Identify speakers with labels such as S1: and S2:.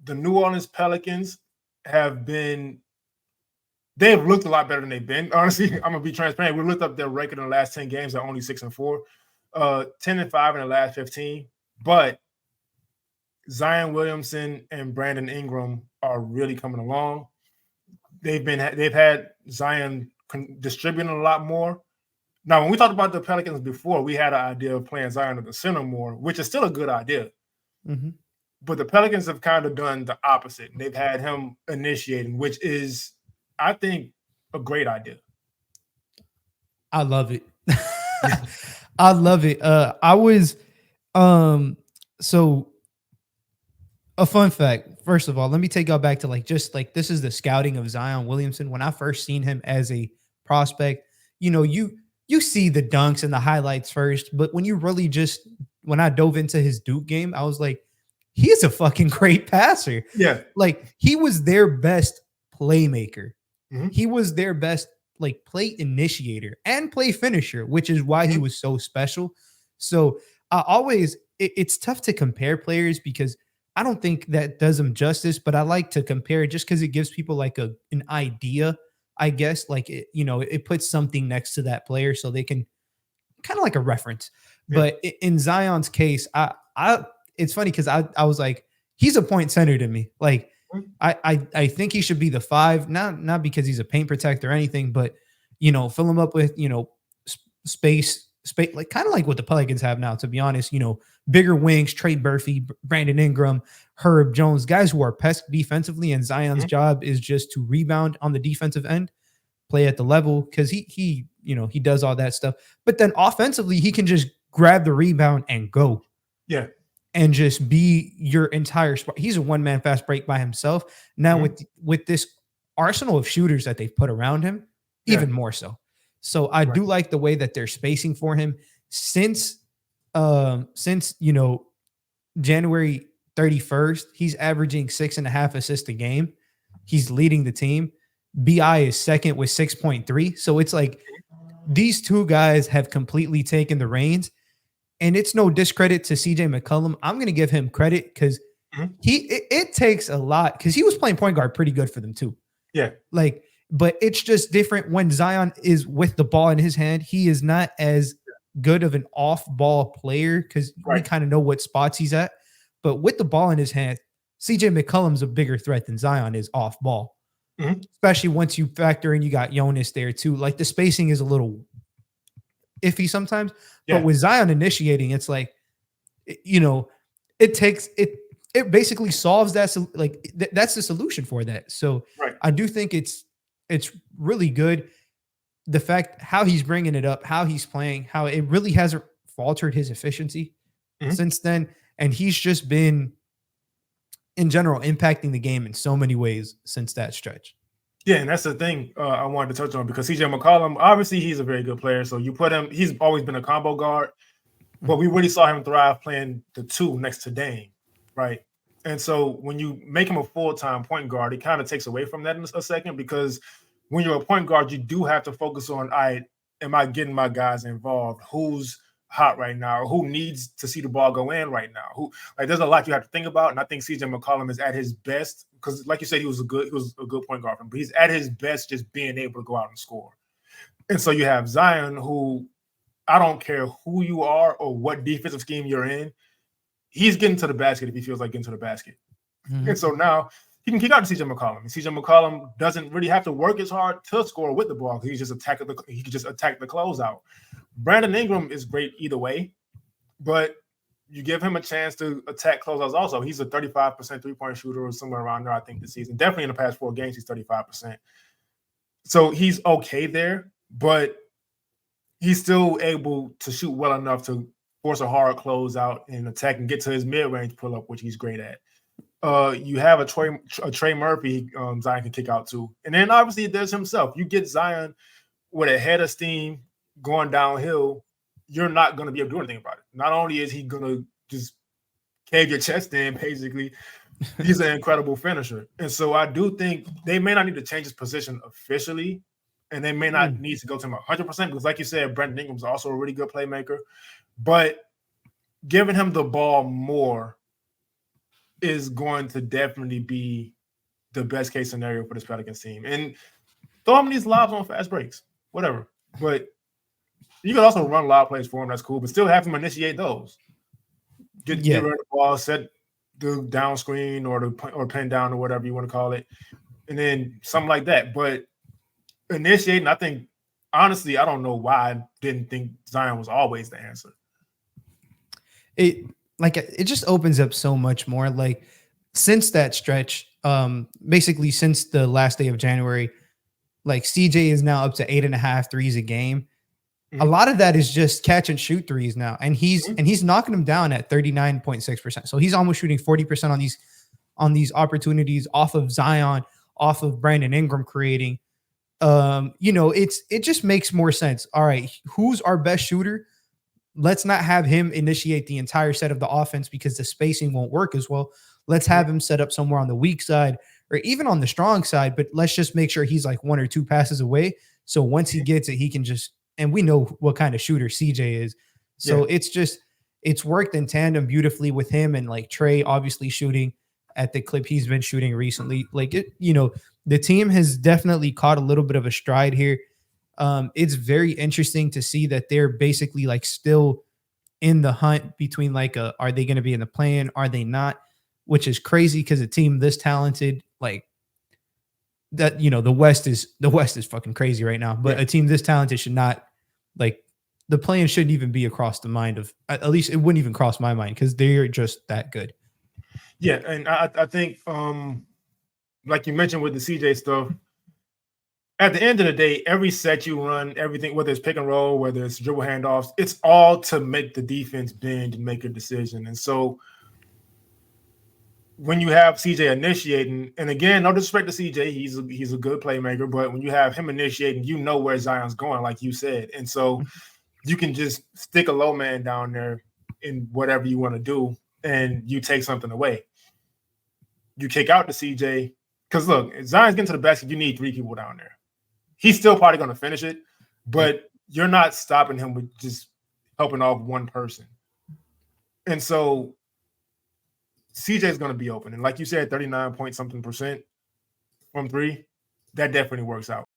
S1: the New Orleans Pelicans they've looked a lot better than they've been. Honestly, I'm gonna be transparent. We looked up their record in the last 10 games. They're only 6-4, 10-5 in the last 15. But Zion Williamson and Brandon Ingram are really coming along. They've had Zion distributing a lot more. Now, when we talked about the Pelicans before, we had an idea of playing Zion at the center more, which is still a good idea.
S2: Mm-hmm.
S1: But the Pelicans have kind of done the opposite. They've had him initiating, which is, I think, a great idea.
S2: I love it. I love it. So a fun fact. First of all, let me take y'all back to this is the scouting of Zion Williamson. When I first seen him as a prospect, you see the dunks and the highlights first, but when I dove into his Duke game, I was like, he is a fucking great passer.
S1: Yeah.
S2: Like, he was their best playmaker.
S1: Mm-hmm.
S2: He was their best play initiator and play finisher, which is why he was so special. So it's tough to compare players because I don't think that does them justice, but I like to compare just because it gives people an idea, I guess. It puts something next to that player so they can kind of like a reference. Yeah. But in Zion's case, it's funny because I was like, he's a point center to me. Like, I think he should be the 5, not because he's a paint protector or anything, but fill him up with space, like kind of like what the Pelicans have now. To be honest, bigger wings, Trey Burfy, Brandon Ingram, Herb Jones, guys who are pests defensively, and Zion's job is just to rebound on the defensive end, play at the level because he does all that stuff. But then offensively, he can just grab the rebound and go.
S1: Yeah.
S2: And just be your entire spot. He's a one-man fast break by himself. Now with this arsenal of shooters that they've put around him, even more so. So I do like the way that they're spacing for him since January 31st, he's averaging 6.5 assists a game. He's leading the team. BI is second with 6.3. So it's like these two guys have completely taken the reins. And it's no discredit to CJ McCollum. I'm going to give him credit because it takes a lot because he was playing point guard pretty good for them too.
S1: Yeah.
S2: But it's just different when Zion is with the ball in his hand. He is not as good of an off-ball player because we kind of know what spots he's at. But with the ball in his hand, CJ McCollum's a bigger threat than Zion is off-ball. Especially once you factor in you got Jonas there too. Like the spacing is a little iffy sometimes. But with Zion initiating, it's like, it basically solves that. That's the solution for that. So I do think it's really good. The fact how he's bringing it up, how he's playing, how it really hasn't faltered his efficiency since then. And he's just been, in general, impacting the game in so many ways since that stretch.
S1: Yeah, and that's the thing I wanted to touch on because CJ McCollum, obviously he's a very good player. So you put him, he's always been a combo guard, but we really saw him thrive playing the 2 next to Dame, right? And so when you make him a full-time point guard, it kind of takes away from that in a second because when you're a point guard, you do have to focus on, am I getting my guys involved? Who's hot right now? Who needs to see the ball go in right now? There's a lot you have to think about, and I think CJ McCollum is at his best because, like you said, he was a good point guard, but he's at his best just being able to go out and score. And so you have Zion, who I don't care who you are or what defensive scheme you're in, he's getting to the basket if he feels like getting to the basket. And so now he can kick out to CJ McCollum. And CJ McCollum doesn't really have to work as hard to score with the ball because he can just attack the closeout. Brandon Ingram is great either way, but you give him a chance to attack closeouts also. He's a 35% three-point shooter or somewhere around there, I think, this season. Definitely in the past 4 games, he's 35%. So he's okay there, but he's still able to shoot well enough to force a hard closeout and attack and get to his mid-range pull-up, which he's great at. You have a Trey Murphy Zion can kick out to. And then obviously there's himself. You get Zion with a head of steam going downhill, you're not going to be able to do anything about it. Not only is he going to just cave your chest in, basically, he's an incredible finisher. And so I do think they may not need to change his position officially, and they may not need to go to him 100% because, like you said, Brandon Ingram's also a really good playmaker. But giving him the ball more is going to definitely be the best case scenario for this Pelicans team. And throw him these lobs on fast breaks, whatever. But you can also run lob plays for him. That's cool, but still have him initiate those. Get rid of the ball, set the down screen or pin down or whatever you want to call it, and then something like that. But initiating, I think, honestly, I don't know why I didn't think Zion was always the answer.
S2: It just opens up so much more. Like since that stretch, basically since the last day of January, like CJ is now up to 8.5 threes a game. Mm-hmm. A lot of that is just catch and shoot threes now. And he's knocking them down at 39.6%. So he's almost shooting 40% on these opportunities off of Zion, off of Brandon Ingram creating. It just makes more sense. All right, who's our best shooter? Let's not have him initiate the entire set of the offense because the spacing won't work as well. Let's have him set up somewhere on the weak side or even on the strong side, but let's just make sure he's like 1 or 2 passes away. So once he gets it, he can just, and we know what kind of shooter CJ is. So it's worked in tandem beautifully with him and like Trey obviously shooting at the clip he's been shooting recently. Like the team has definitely caught a little bit of a stride here. It's very interesting to see that they're basically like still in the hunt between like are they going to be in the play-in? Are they not? Which is crazy because a team this talented, like that, the West is fucking crazy right now. But a team this talented should not, like, the play-in shouldn't even be across the mind of, at least it wouldn't even cross my mind because they're just that good.
S1: Yeah, and I think like you mentioned with the CJ stuff, at the end of the day, every set you run, everything, whether it's pick and roll, whether it's dribble handoffs, it's all to make the defense bend and make a decision. And so when you have CJ initiating, and again, no disrespect to CJ, he's a good playmaker, but when you have him initiating, you know where Zion's going, like you said. And so you can just stick a low man down there in whatever you want to do, and you take something away. You kick out the CJ, because look, if Zion's getting to the basket, you need 3 people down there. He's still probably going to finish it, but you're not stopping him with just helping off one person. And so CJ is going to be open. And like you said, 39 point something % from 3, that definitely works out.